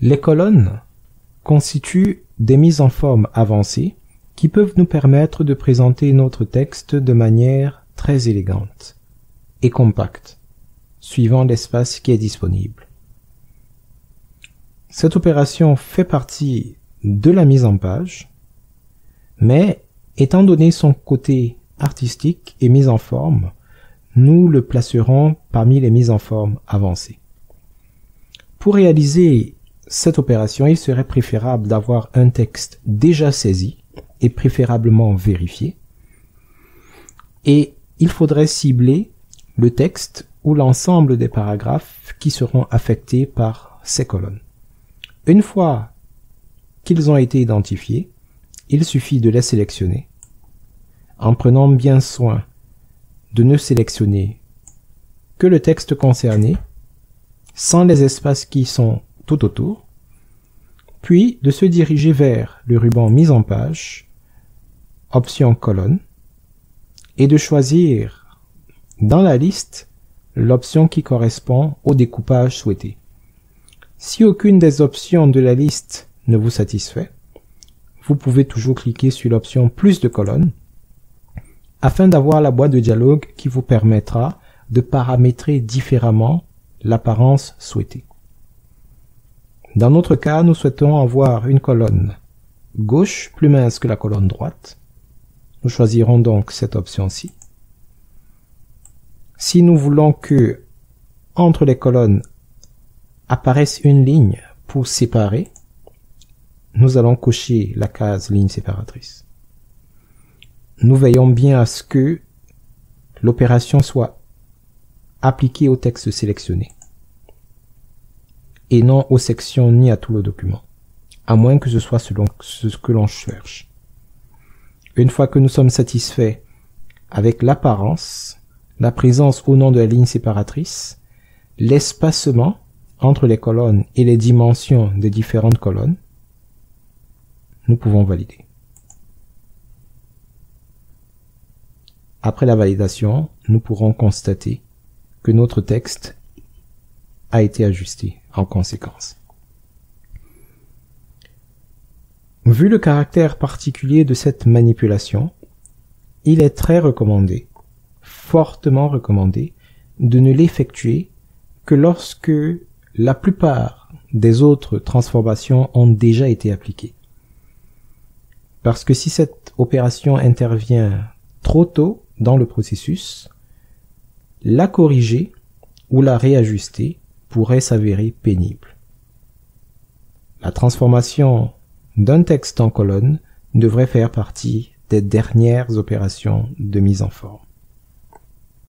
Les colonnes constituent des mises en forme avancées qui peuvent nous permettre de présenter notre texte de manière très élégante et compacte, suivant l'espace qui est disponible. Cette opération fait partie de la mise en page, mais étant donné son côté artistique et mise en forme, nous le placerons parmi les mises en forme avancées. Pour réaliser cette opération, il serait préférable d'avoir un texte déjà saisi et préférablement vérifié. Et il faudrait cibler le texte ou l'ensemble des paragraphes qui seront affectés par ces colonnes. Une fois qu'ils ont été identifiés, il suffit de les sélectionner en prenant bien soin de ne sélectionner que le texte concerné sans les espaces qui sont tout autour, puis de se diriger vers le ruban mise en page, option colonne, et de choisir dans la liste l'option qui correspond au découpage souhaité. Si aucune des options de la liste ne vous satisfait, vous pouvez toujours cliquer sur l'option plus de colonnes afin d'avoir la boîte de dialogue qui vous permettra de paramétrer différemment l'apparence souhaitée. Dans notre cas, nous souhaitons avoir une colonne gauche plus mince que la colonne droite. Nous choisirons donc cette option-ci. Si nous voulons que entre les colonnes apparaisse une ligne pour séparer, nous allons cocher la case ligne séparatrice. Nous veillons bien à ce que l'opération soit appliquée au texte sélectionné et non aux sections ni à tout le document, à moins que ce soit selon ce que l'on cherche. Une fois que nous sommes satisfaits avec l'apparence, la présence ou non de la ligne séparatrice, l'espacement entre les colonnes et les dimensions des différentes colonnes, nous pouvons valider. Après la validation, nous pourrons constater que notre texte a été ajusté en conséquence. Vu le caractère particulier de cette manipulation, il est très recommandé, fortement recommandé, de ne l'effectuer que lorsque la plupart des autres transformations ont déjà été appliquées. Parce que si cette opération intervient trop tôt dans le processus, la corriger ou la réajuster pourrait s'avérer pénible. La transformation d'un texte en colonne devrait faire partie des dernières opérations de mise en forme.